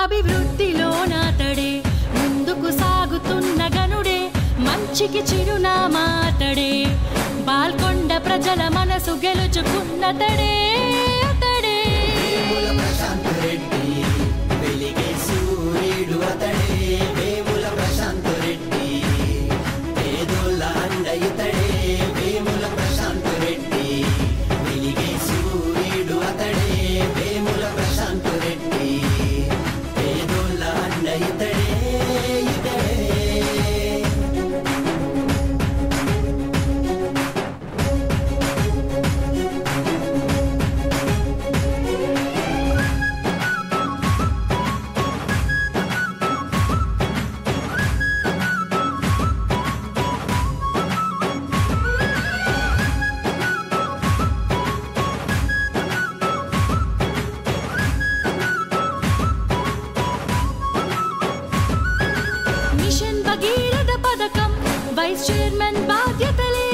అభివృద్ధిలో నాతడే ముందుకు సాగుతున్న గనుడే మంచికి చిరునామాతడే బాల్కొండ ప్రజల మనసు గెలుచుకున్నతడే అతడే ప్రశాంత్ రెడ్డి వెలిగే సూర్యుడు అతడే వేముల ప్రశాంత్ రెడ్డి పేదోళ్ళ అండ ఇతడే వేముల ప్రశాంత్ రెడ్డి వెలిగే సూర్యుడు అతడే వేముల ప్రశాంత్ రెడ్డి పేదోళ్ళ అండ ఇతడే వైస్ చైర్మన్ బాధ్యతలే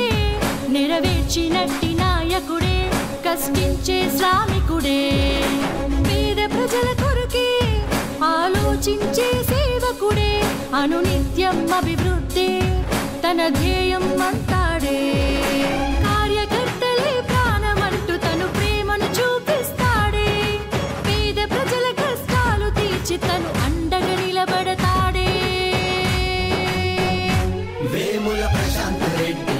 నెరవేర్చినట్టి నాయకుడే కష్టించే శ్రామికుడే పేద ప్రజల కొరకే ఆలోచించే సేవకుడే అనునిత్యం అభివృద్ధి తన ధ్యేయం అంటాడే కార్యకర్తలే ప్రాణమంటూ తను ప్రేమను చూపిస్తాడే పేద ప్రజల కష్టాలు తీర్చి తను అండగా నిలబడతాడే వేముల ప్రశాంత్ రెడ్డి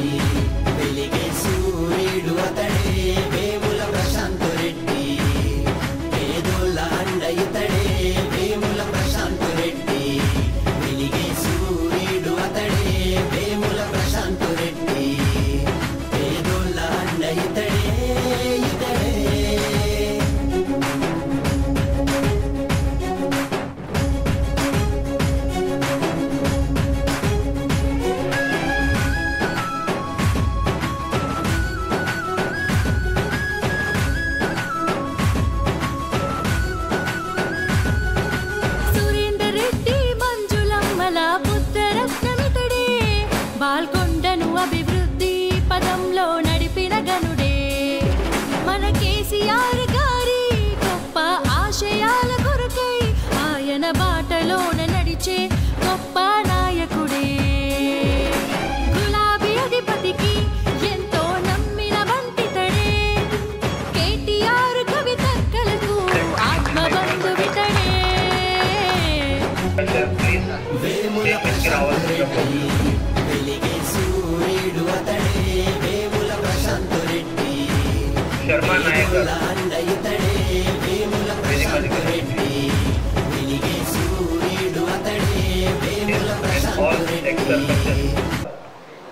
వెలిగే సూర్యుడు అతడే వేముల ప్రశాంత్ రెడ్డి పేదోళ్ళ అండ ఇతడే వేముల ప్రశాంత్ రెడ్డి వెలిగే సూర్యుడు అతడే వేముల ప్రశాంత్ రెడ్డి పేదోళ్ళ అండ ఇతడే బాల్కొండను అభివృద్ధి పదంలో నడిపిన గనుడే మన కేసీఆర్ గారి గొప్ప ఆశయాల కొరకై ఆయన బాటలోన నడిచే గొప్ప నాయకుడే గులాబీ అధిపతికి ఎంతో నమ్మిన వంటితడే కేటీఆర్ కవితక్కలకు ఆత్మబంధువితడే వేముల ప్రశాంత్ రెడ్డి వెలిగే సూర్యుడు అతడే వేముల ప్రశాంత్ రెడ్డి పేదోళ్ళ అండ ఇతడే వేముల ప్రశాంత్ రెడ్డి వెలిగే సూర్యుడు అతడే వేముల ప్రశాంత్ రెడ్డి.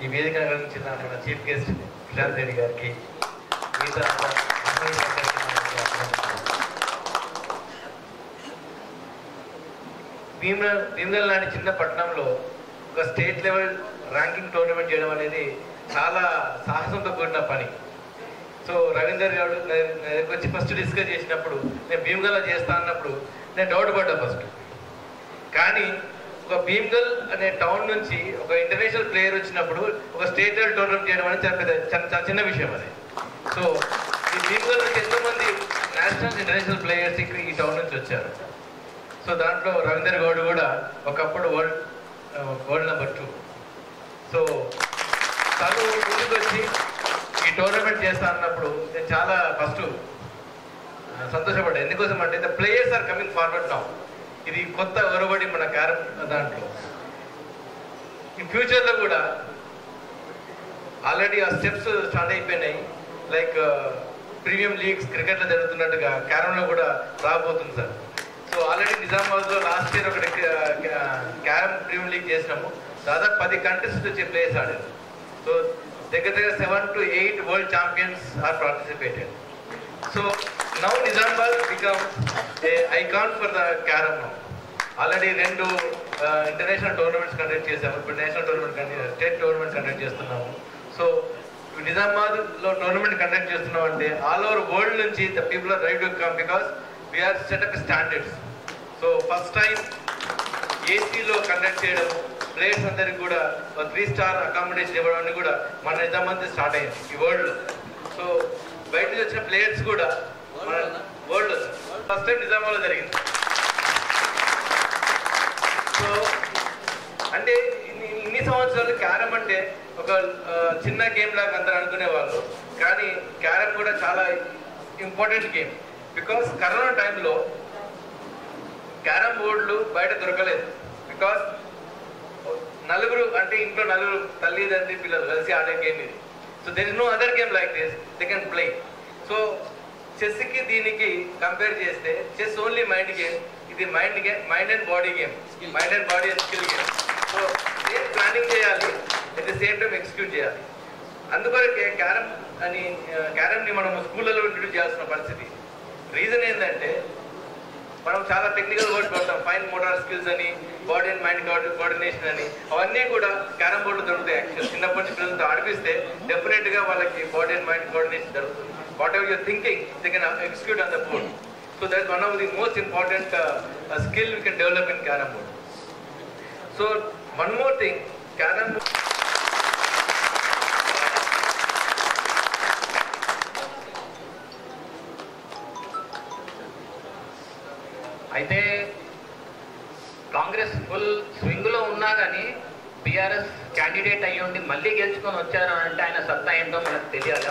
ఈ వేదిక గురించిన మన చీఫ్ గెస్ట్ ప్రశాంత్ రెడ్డి గారికి భీమగల్ లాంటి చిన్న పట్టణంలో ఒక స్టేట్ లెవెల్ ర్యాంకింగ్ టోర్నమెంట్ చేయడం అనేది చాలా సాహసంతో కూడిన పని. సో రవీందర్ గారు నా దగ్గరికి వచ్చి ఫస్ట్ డిస్కస్ చేసినప్పుడు నేను భీమగల్లో చేస్తా అన్నప్పుడు నేను డౌట్ పడ్డా ఫస్ట్. కానీ ఒక భీమగల్ అనే టౌన్ నుంచి ఒక ఇంటర్నేషనల్ ప్లేయర్ వచ్చినప్పుడు ఒక స్టేట్ లెవెల్ టోర్నమెంట్ చేయడం అనేది చాలా చిన్న విషయం అది. సో ఈ భీమగల్ నుంచి ఎంతోమంది నేషనల్ ఇంటర్నేషనల్ ప్లేయర్స్ ఇక్కడ ఈ టౌన్ నుంచి వచ్చారు. సో దాంట్లో రవీందర్ గౌడ్ కూడా ఒకప్పుడు వరల్డ్ నెంబర్ 2. సో తను ముందుకు వచ్చి ఈ టోర్నమెంట్ చేస్తా అన్నప్పుడు నేను చాలా ఫస్ట్ సంతోషపడ్డా. ఎందుకోసం అంటే the players are coming forward now. ఇది కొత్త ఒరబడి మన క్యారమ్ దాంట్లో ఈ ఫ్యూచర్లో కూడా ఆల్రెడీ ఆ స్టెప్స్ స్టార్ట్ అయిపోయినాయి. లైక్ ప్రీమియం లీగ్స్ క్రికెట్లో జరుగుతున్నట్టుగా క్యారమ్లో కూడా రాబోతుంది సార్. సో ఆల్రెడీ నిజామాబాద్లో లాస్ట్ ఇయర్ ఒకటి క్యారమ్ ప్రీమియం లీగ్ చేసినాము. దాదాపు 10 కంట్రీస్ నుంచి ప్లేయర్స్ ఆడారు. సో దగ్గర 7 to 8 world champions are participated. So now Nizamabad become a icon for the carrom now. Already 2 international tournaments conduct చేసాము. ఇప్పుడు national tournament state tournament conduct చేస్తున్నాము. So నిజామాబాద్లో టోర్నమెంట్ కండక్ట్ చేస్తున్నాం అంటే ఆల్ ఓవర్ వరల్డ్ నుంచి the people are right to come because we are set up standards. So first time ఏసీలో conduct చేయడం, players అందరికి కూడా 3 స్టార్ అకామిడేషన్ ఇవ్వడం కూడా మన నిజామాబాద్ స్టార్ట్ అయింది ఈ వరల్డ్లో. సో బయట నుంచి వచ్చిన ప్లేయర్స్ కూడా మన వరల్డ్ ఫస్ట్ టైం నిజామాబాద్లో జరిగింది. అంటే ఇన్ని సంవత్సరాలు క్యారమ్ అంటే ఒక చిన్న గేమ్ లాగా అందరూ అనుకునేవాళ్ళు, కానీ క్యారమ్ కూడా చాలా ఇంపార్టెంట్ గేమ్. బికాస్ కరోనా టైంలో క్యారమ్ బోర్డులు బయట దొరకలేదు. బికాస్ నలుగురు అంటే ఇంట్లో నలుగురు తల్లిదండ్రి పిల్లలు కలిసి ఆడే గేమ్ ఇది. So there is no other game like this they can play. So చెస్కి దీనికి కంపేర్ చేస్తే చెస్ ఓన్లీ మైండ్ గేమ్, ఇది mind and body game, mind and body and skill game. So same planning చేయాలి, at the same time execute చేయాలి. అందుకొరకే క్యారమ్ని మనం స్కూళ్ళలో introduce చేయాల్సిన పరిస్థితి. రీజన్ ఏంటంటే మనం చాలా టెక్నికల్ వర్డ్స్ వాడతాం, ఫైన్ మోటార్ స్కిల్స్ అని, బాడీ అండ్ మైండ్ కోఆర్డినేషన్ అని, అవన్నీ కూడా క్యారమ్ బోర్డు దొరుకుతాయి. యాక్చువల్ చిన్నప్పటి నుంచి పిల్లలతో ఆడిపిస్తే డెఫినెట్గా వాళ్ళకి బాడీ అండ్ మైండ్ కోఆర్డినేషన్ జరుగుతుంది. What ever you're thinking they can execute on the board. So that one of the most important skill we can develop in carrom board. So one more thing, carrom board అయితే Congress full swing లో ఉన్నా కానీ BRS candidate అయ్యి ఉండి మళ్ళీ గెలుచుకొని వచ్చారు అంటే ఆయన సత్తా ఏంటో మనకు తెలియాలి.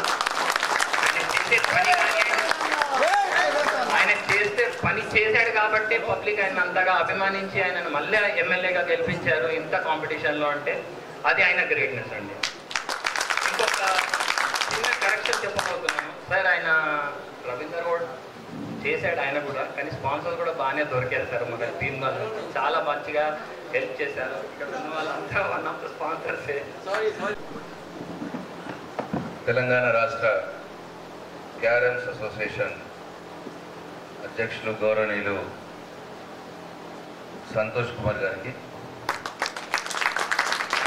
ఆయన చేస్తే పని చేశాడు కాబట్టి పబ్లిక్ ఆయన అంతగా అభిమానించి ఆయనను మళ్ళీ ఎమ్మెల్యేగా గెలిపించారు ఇంత కాంపిటీషన్లో అంటే అది ఆయన గ్రేట్నెస్ అండి. ఇంకొక చిన్న కరెక్షన్ చెప్పబోతున్నాను సార్, ఆయన రవీందర్ గౌడ్ చేశాడు ఆయన కూడా, కానీ స్పాన్సర్ కూడా బాగానే దొరికారు సార్. మన టీమ్ వాళ్ళు చాలా మంచిగా హెల్ప్ చేశారు. ఇక్కడ ఉన్న వాళ్ళంతా వన్ ఆఫ్ ద స్పాన్సర్సే. తెలంగాణ రాష్ట్ర క్యారమ్స్ అసోసియేషన్ అధ్యక్షులు గౌరవనీయులు సంతోష్ కుమార్ గారికి,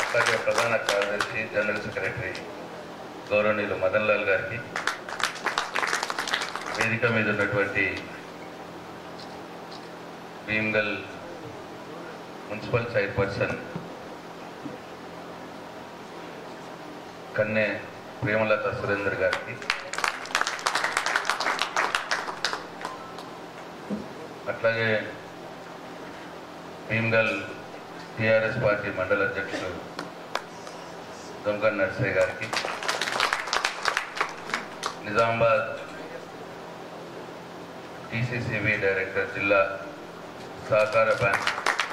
అట్లాగే ప్రధాన కార్యదర్శి జనరల్ సెక్రటరీ గౌరవనీయులు మదన్ లాల్ గారికి, వేదిక మీద ఉన్నటువంటి భీమ్గల్ మున్సిపల్ చైర్పర్సన్ కన్నె ప్రేమలత సురేందర్ గారికి, అట్లాగే భీమ్గల్ టిఆర్ఎస్ పార్టీ మండల అధ్యక్షుడు దొంగ నర్సయ్య గారికి, నిజామాబాద్ టీసీసీబీ డైరెక్టర్, జిల్లా సహకార బ్యాంక్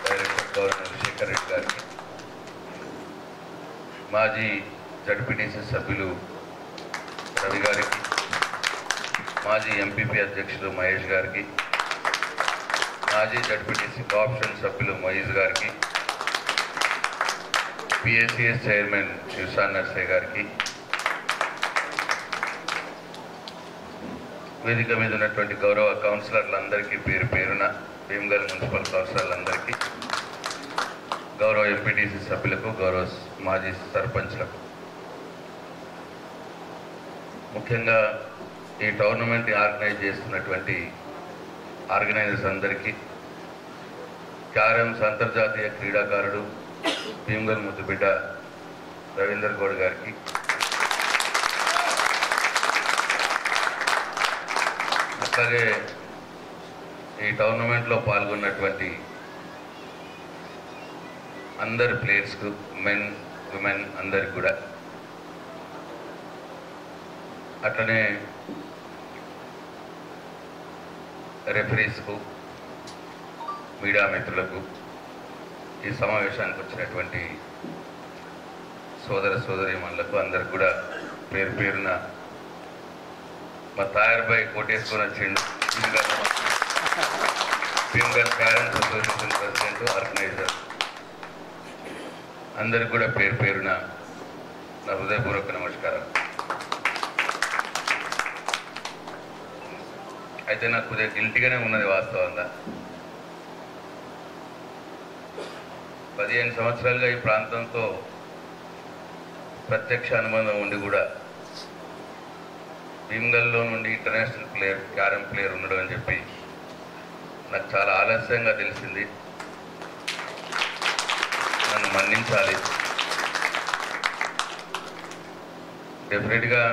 డైరెక్టర్ గౌరవనీయులు శేఖర్ రెడ్డి గారికి, మాజీ జడ్పీటీసీ సభ్యులు రవి గారికి, మాజీ ఎంపీపీ అధ్యక్షులు మహేష్ గారికి, మాజీ జడ్పీటీసీ కోఆప్షన్ సభ్యులు మొయిజ్ గారికి, పిఎస్సిఎస్ చైర్మన్ శివసాన్ నర్సయ్య గారికి, వేదిక మీద ఉన్నటువంటి గౌరవ కౌన్సిలర్లందరికీ పేరు పేరున, భీమ్గల్ మున్సిపల్ కౌన్సిలర్లందరికీ, గౌరవ ఎంపీటీసీ సభ్యులకు, గౌరవ మాజీ సర్పంచ్లకు, ముఖ్యంగా ఈ టోర్నమెంట్ ఆర్గనైజ్ చేస్తున్నటువంటి ఆర్గనైజర్స్ అందరికీ, క్యారమ్స్ అంతర్జాతీయ క్రీడాకారుడు భీమ్గల్ ముద్దుబిడ్డ రవీందర్ గౌడ్ గారికి, అట్లాగే ఈ టోర్నమెంట్లో పాల్గొన్నటువంటి అందరి ప్లేయర్స్కు, మెన్ విమెన్ అందరికి కూడా, అట్లనే రెఫరీస్కు, మీడియా మిత్రులకు, ఈ సమావేశానికి వచ్చినటువంటి సోదర సోదరీమణులకు అందరికి కూడా పేరు పేరున మా తాయర్బాయ్ కోటేశ్వర వచ్చిండు, Bheemgal carroms association president, organizer, అందరికి కూడా పేరు పేరున నా హృదయపూర్వక నమస్కారం. అయితే నాకు కొద్దిగా గిల్టీగానే ఉన్నది వాస్తవంగా. 15 సంవత్సరాలుగా ఈ ప్రాంతంతో ప్రత్యక్ష అనుబంధం ఉండి కూడా భీమ్గల్లో నుండి ఇంటర్నేషనల్ ప్లేయర్, క్యారమ్ ప్లేయర్ ఉండడం అని చెప్పి నాకు చాలా ఆలస్యంగా తెలిసింది. నన్ను మన్నించాలి. డెఫినెట్గా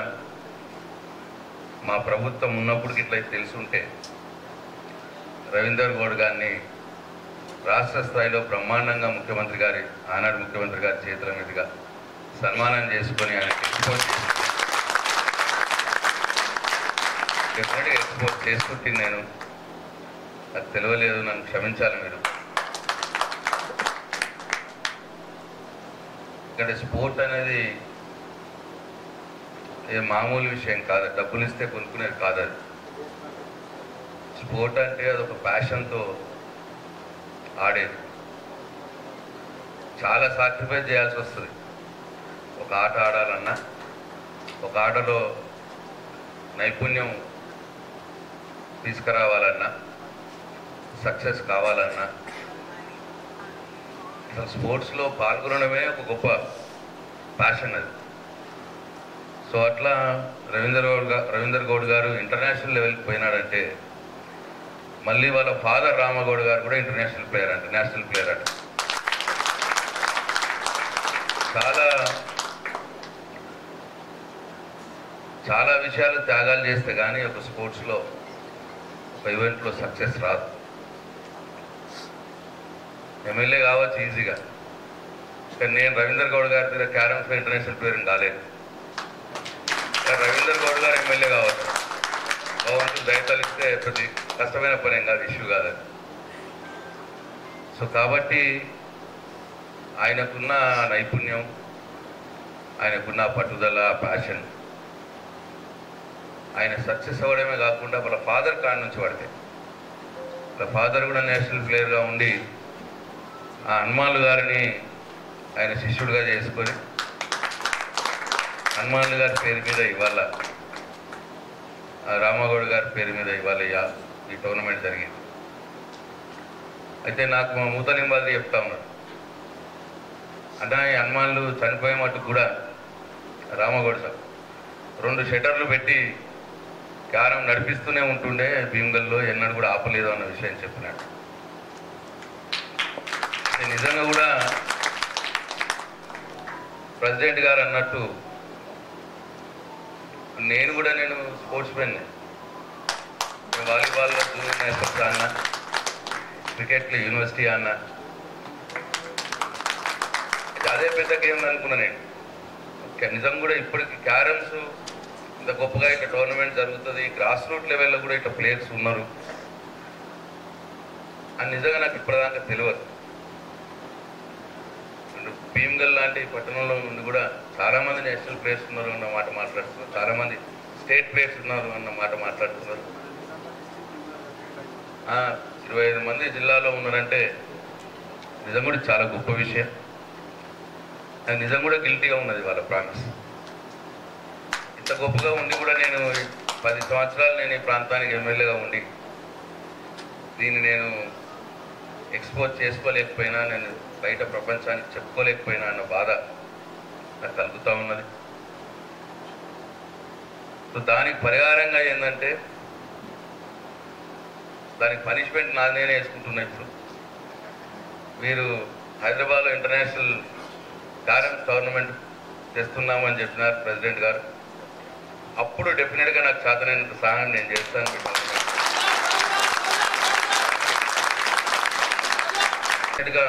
మా ప్రభుత్వం ఉన్నప్పుడు ఇట్లా తెలుసుంటే రవీందర్ గౌడ్ గారిని రాష్ట్ర స్థాయిలో బ్రహ్మాండంగా ముఖ్యమంత్రి గారి ఆనాడు ముఖ్యమంత్రి గారి చేతుల మీదుగా సన్మానం చేసుకొని ఆయనకి ఎక్స్పోర్ట్ చేసుకుంటే నేను నాకు తెలియలేదు, నన్ను క్షమించాలి మీరు. ఇక్కడ స్పోర్ట్ అనేది ఏ మామూలు విషయం కాదు, డబ్బులు ఇస్తే కొనుక్కునేది కాదు. అది స్పోర్ట్ అంటే అదొక ప్యాషన్తో ఆడేది. చాలా సాక్రిఫైస్ చేయాల్సి వస్తుంది ఒక ఆట ఆడాలన్నా, ఒక ఆటలో నైపుణ్యం తీసుకురావాలన్నా, సక్సెస్ కావాలన్నా. అసలు స్పోర్ట్స్లో పాల్గొనడమే ఒక గొప్ప ప్యాషన్ అది. సో అట్లా రవీందర్ గౌడ్ గారు ఇంటర్నేషనల్ లెవెల్కి పోయినాడంటే మళ్ళీ వాళ్ళ ఫాదర్ రామగౌడ్ గారు కూడా నేషనల్ ప్లేయర్ అంట. చాలా విషయాలు త్యాగాలు చేస్తే కానీ ఒక స్పోర్ట్స్లో ఒక ఈవెంట్లో సక్సెస్ రాదు. ఎమ్మెల్యే కావచ్చు ఈజీగా, కానీ నేను రవీందర్ గౌడ్ గారి దగ్గర క్యారమ్స్లో ఇంటర్నేషనల్ ప్లేయర్ కాలేదు. రవీందర్ గౌడ్ గారు ఎమ్మెల్యే కావచ్చు, భగవంతుడు దయతలిస్తే ప్రతి కష్టమైన పని ఏం కాదు, ఇష్యూ కాదు. సో కాబట్టి ఆయనకున్న నైపుణ్యం, ఆయనకున్న పట్టుదల, ప్యాషన్, ఆయన సక్సెస్ అవ్వడమే కాకుండా వాళ్ళ ఫాదర్ కాడ నుంచి పడితే వాళ్ళ ఫాదర్ కూడా నేషనల్ ప్లేయర్గా ఉండి ఆ హనుమాన్లు గారిని ఆయన శిష్యుడిగా చేసుకొని హనుమాన్లు గారి పేరు మీద ఇవాళ రామగౌడ్ గారి పేరు మీద ఇవాళ ఈ టోర్నమెంట్ జరిగింది. అయితే నాకు మా మూతలింబాది చెప్తా ఉన్నారు, అంటే ఈ హనుమాన్లు చనిపోయే మట్టుకు కూడా రామగౌడ్ సార్ 2 షటర్లు పెట్టి క్యారం నడిపిస్తూనే ఉంటుండే భీమ్గల్లో, ఎన్నడూ కూడా ఆపలేదు అన్న విషయం చెప్పినాడు. నిజంగా కూడా ప్రెసిడెంట్ గారు అన్నట్టు నేను స్పోర్ట్స్ మెన్, వాలీబాల్లో జూనియర్ నేషనల్స్ అన్నా, క్రికెట్లో యూనివర్సిటీ అన్నా, అదే పెద్ద గేమ్ అనుకున్నా నేను. నిజం కూడా ఇప్పటికి క్యారమ్స్ ఇంత గొప్పగా ఇట్లా టోర్నమెంట్ జరుగుతుంది, గ్రాస్ రూట్ లెవెల్లో కూడా ఇట్లా ప్లేయర్స్ ఉన్నారు అని నిజంగా నాకు ఇప్పటిదాకా తెలియదు. భీమ్గల్ లాంటి పట్టణంలో నుండి కూడా చాలామంది నేషనల్ ప్లేయర్స్ ఉన్నారు అన్న మాట మాట్లాడుతున్నారు, చాలామంది స్టేట్ ప్లేయర్స్ ఉన్నారు అన్న మాట మాట్లాడుతున్నారు. 25 మంది జిల్లాలో ఉన్నారంటే నిజం కూడా చాలా గొప్ప విషయం. అది నిజం కూడా గిల్టీగా ఉన్నది వాళ్ళ ప్రామిస్. ఇంత గొప్పగా ఉండి కూడా నేను 10 సంవత్సరాలు నేను ఈ ప్రాంతానికి ఎమ్మెల్యేగా ఉండి దీన్ని నేను ఎక్స్పోజ్ చేసుకోలేకపోయినా, నేను బయట ప్రపంచానికి చెప్పుకోలేకపోయినా అన్న బాధ నాకు కలుగుతూ ఉన్నది. సో దానికి పరిహారంగా ఏంటంటే దానికి పనిష్మెంట్ నేనే వేసుకుంటున్నా. ఇప్పుడు మీరు హైదరాబాద్లో ఇంటర్నేషనల్ క్యారమ్స్ టోర్నమెంట్ చేస్తున్నామని చెప్పినారు ప్రెసిడెంట్ గారు. అప్పుడు డెఫినెట్గా నాకు చేతనైనంత సహాయం నేను చేస్తాను. డెఫినెట్గా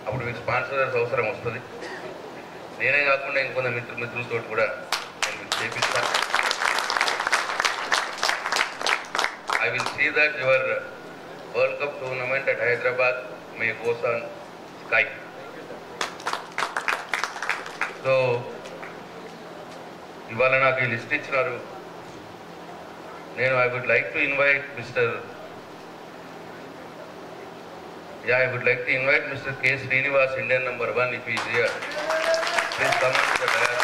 అప్పుడు మీకు స్పాన్సర్స్ అవసరం వస్తుంది. నేనే కాకుండా ఇంకొంత మిత్రులతో కూడా నేను మీకు చేపిస్తాను. I will see that your World Cup tournament at Hyderabad may goes on Skype. So, ఇవాళ నాకు ఈ లిస్ట్ ఇచ్చినారు. నేను I would like to invite Mr. K. Srinivas, Indian number 1, if he is here. Please come on to the dais.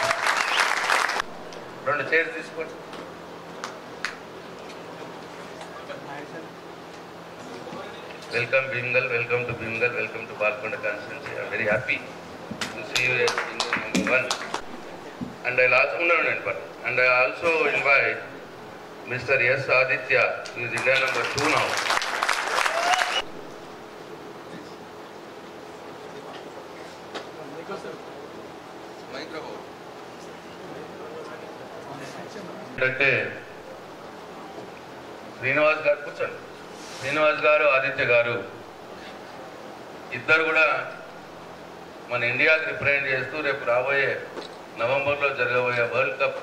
2 chairs తీసుకోండి. Welcome Bhimgal, welcome to Bhimgal, welcome to Balkonda constituency. I am very happy to see you as Indian number 1. And I also invite Mr. S. Aditya, who is Indian number 2 now. అంటే శ్రీనివాస్ గారు కూర్చోండి. శ్రీనివాస్ గారు, ఆదిత్య గారు ఇద్దరు కూడా మన ఇండియాకి represent చేస్తూ రేపు రాబోయే నవంబర్లో జరగబోయే వరల్డ్ కప్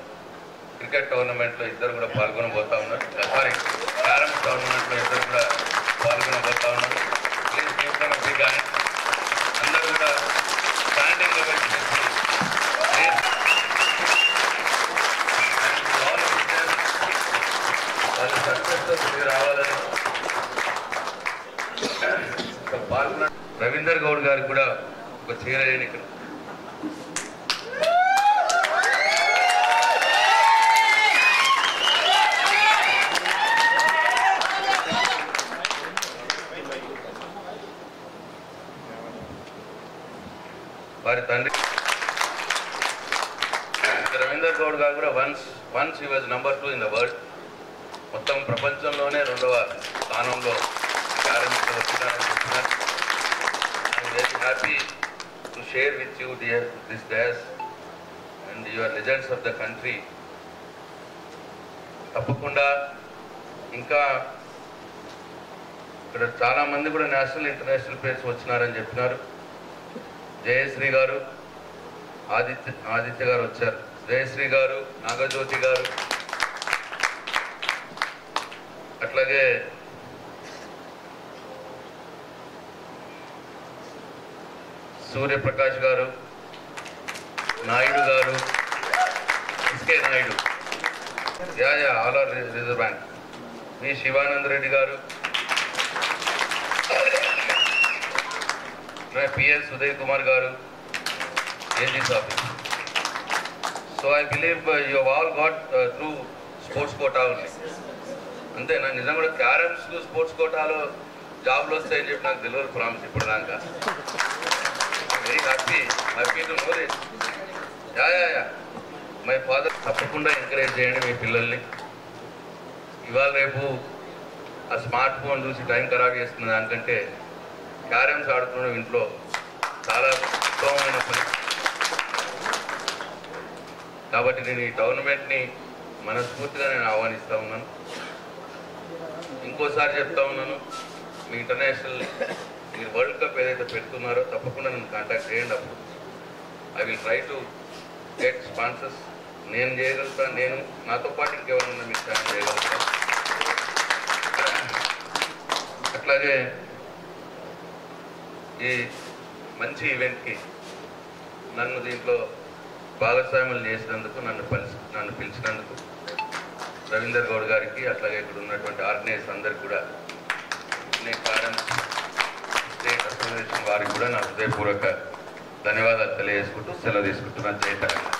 క్రికెట్ టోర్నమెంట్లో ఇద్దరు కూడా పాల్గొనబోతా ఉన్నారు. సారీ, క్యారమ్స్ టోర్నమెంట్లో ఇద్దరు కూడా పాల్గొనబోతా ఉన్నారు. Please give them a big hand. అందరూ కూడా స్టాండింగ్ ఈవెంట్ చేసి వాళ్ళు సక్సెస్తో తిరిగి రావాలని పాల్గొన్న రవీందర్ గౌడ్ గారికి కూడా ఒక చీరని ఇక్కడ వారి తండ్రి రవీందర్ గౌడ్ గారు కూడా once he was number 2 in the world. మొత్తం ప్రపంచంలోనే 2వ స్థానంలో క్యారమ్స్ వచ్చినారని చెప్తున్నారు. I'm very happy to share with you dear this dash and your legends of the country. తప్పకుండా ఇంకా ఇక్కడ చాలామంది కూడా నేషనల్ ఇంటర్నేషనల్ ప్లేయర్స్ వచ్చినారని చెప్పినారు. జయశ్రీ గారు, ఆదిత్య గారు వచ్చారు. జయశ్రీ గారు, నాగజ్యోతి గారు, అట్లాగే Suryaprakash garu, Naidu garu, SK Naidu, all are Reserve Bank, V Sivananda Reddy garu, PS Uday Kumar garu, AG's office. So I believe you all got through sports quota ఉంది. అంతేనా? నిజంగా కూడా క్యారమ్స్ స్పోర్ట్స్ కోటాలో జాబ్లు వస్తాయని చెప్పి నాకు తెలియదు ప్రామిస్ ఇప్పుడు దాకా. Very happy to know this. Yeah my father. తప్పకుండా ఎంకరేజ్ చేయండి మీ పిల్లల్ని. ఇవాళ రేపు ఆ స్మార్ట్ ఫోన్ చూసి టైం ఖరాబ్ చేసుకున్న దానికంటే క్యారమ్స్ ఆడుకోవడం ఇంట్లో చాలా ఉత్తమమైన పని. కాబట్టి నేను ఈ టోర్నమెంట్ని మనస్ఫూర్తిగా నేను ఆహ్వానిస్తూ ఉన్నాను. ఇంకోసారి చెప్తా ఉన్నాను, మీ ఇంటర్నేషనల్ మీరు వరల్డ్ కప్ ఏదైతే పెడుతున్నారో తప్పకుండా నన్ను కాంటాక్ట్ చేయండి. అప్పుడు I will try to get sponsors. నేను చేయగలుగుతా, నేను నాతో పాటు ఇంకెవరన్నా మీకు సాయం చేయగలుగుతా. అట్లాగే ఈ మంచి ఈవెంట్కి నన్ను దీంట్లో భాగస్వాములు చేసినందుకు, నన్ను పిలిచినందుకు రవీందర్ గౌడ్ గారికి, అట్లాగే ఇక్కడ ఉన్నటువంటి ఆర్గనైజర్స్ అందరికి కూడా, క్యారమ్స్ స్టేట్ అసోసియేషన్ వారికి కూడా నా హృదయపూర్వక ధన్యవాదాలు తెలియజేసుకుంటూ సెలవు తీసుకుంటున్నాను. జై తెలంగాణ.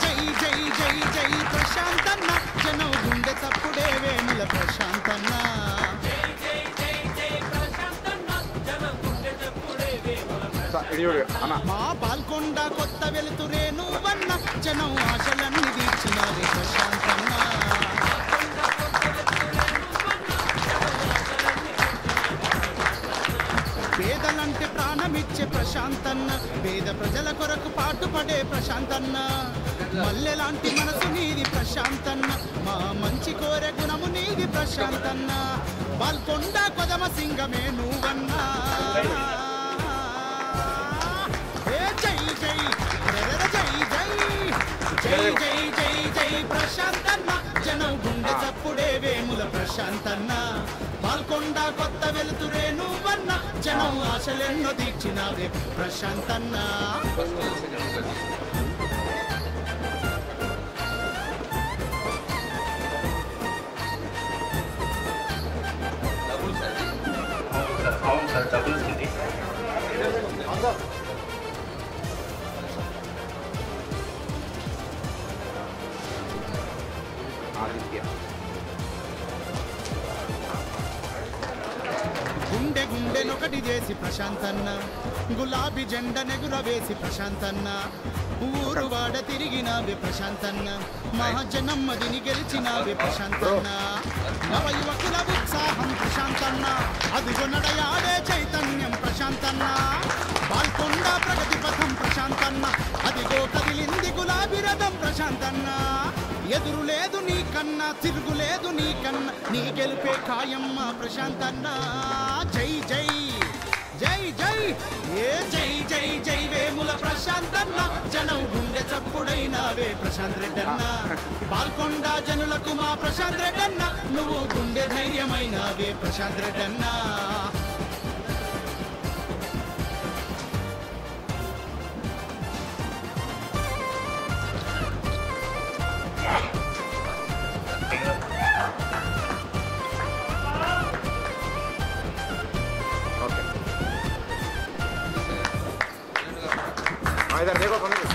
జై జై జై ప్రశాంతన్న, జనం గుండె తప్పుడే వేముల ప్రశాంతన్న. మా పాల్కొండ కొత్త వెలుతురే నువ్వన్న, జనం ఆశలన్నీ తీర్చినారే ప్రశాంతన్న. పేదలంటే ప్రాణమిచ్చే ప్రశాంతన్న, పేద ప్రజల కొరకు పాటుపడే ప్రశాంతన్న. మల్లెలాంటి మనసు నీది ప్రశాంతన్న, మా మంచి కోరే గుణము నీది ప్రశాంతన్న. పాల్కొండ కొదమ సింగమే నువ్వన్నా. జై జై జై జై జై జై జై ప్రశాంతన్న, జనం గుండె చప్పుడే వేముల ప్రశాంతన్న. పాల్కొండ కొత్త వెలుతురే నువ్వన్న, జనం ఆశలెన్నో తీర్చినావే ప్రశాంతన్న. అవును సార్, డబుల్స్ ఇది. గుండె గుండెనొకటి చేసి ప్రశాంతన్న, గులాబీ జెండ నెగురవేసి ప్రశాంతన్న. ఊరు వాడ తిరిగినావే ప్రశాంతన్న, మహాజనమ్మదిని గెలిచినావే ప్రశాంతన్న. నవ యువకుల ఉత్సాహం ప్రశాంతన్న, అదిగో నడయాడే చైతన్యం ప్రశాంతన్న. పాల్కొండ ప్రగతి పథం ప్రశాంతన్న, అదిగో కదిలింది గులాబీ రథం ప్రశాంతన్న. ఎదురు లేదు నీకన్నా తిరుగులేదు నీకన్నా నీ గెలుపే ఖాయమ్మ ప్రశాంత్ అన్న జై జై జై జై ఏ జై జై జై వేముల ప్రశాంత్ అన్న జనం గుండె చప్పుడైనవే ప్రశాంత్ రెడ్డి అన్న పాల్కొండ జనులకు మా ప్రశాంత్ రెడ్డి అన్న నువ్వు గుండె ధైర్యమైనవే ప్రశాంత్ రెడ్డి అన్న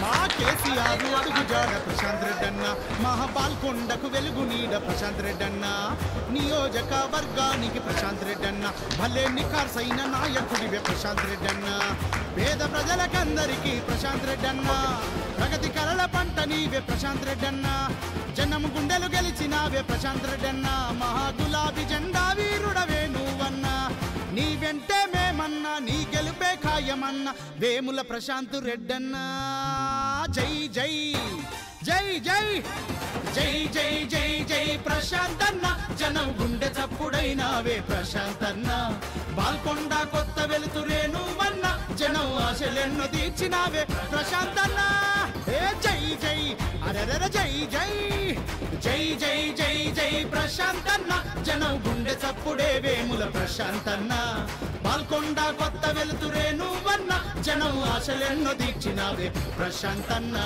మా కేసీఆర్ అడుగు జాడ ప్రశాంత్ రెడ్డి అన్న మహాపాల్కొండకు వెలుగు నీడ ప్రశాంత్ రెడ్డి అన్న నియోజకవర్గానికి ప్రశాంత్ రెడ్డి అన్న భలే నిఖార్సైన నాయకుడివే ప్రశాంత్ రెడ్డి అన్న పేద ప్రజలకందరికీ ప్రశాంత్ రెడ్డి అన్న ప్రగతి కలల పంట నీవే ప్రశాంత్ రెడ్డి అన్న జనం గుండెలు గెలిచినావే ప్రశాంత్ రెడ్డి అన్న మహా గులాబీ జెండా వీరుడవే నువ్వన్నా నీ వెంటే మేమన్నా నీ గెలుపే ఖాయమన్నా వేముల ప్రశాంత్ రెడ్డన్నా జై జై జై జై జై జై జై జై ప్రశాంత్ అన్న జనం గుండె చప్పుడైనవే ప్రశాంత్ అన్న బాల్కొండ కొత్త వెలుతురే నువ్వన్నా జనం ఆశలెన్నో తీర్చినావే ప్రశాంత్ అన్న ఏ జై జై అరెర జై జై జై జై జై జై ప్రశాంత్ అన్న జనం గుండె చప్పుడే వేముల ప్రశాంత్ అన్న బాల్కొండ కొత్త వెలుతురే నువ్వన్నా జనం ఆశలెన్నో తీర్చినావే ప్రశాంత్ అన్న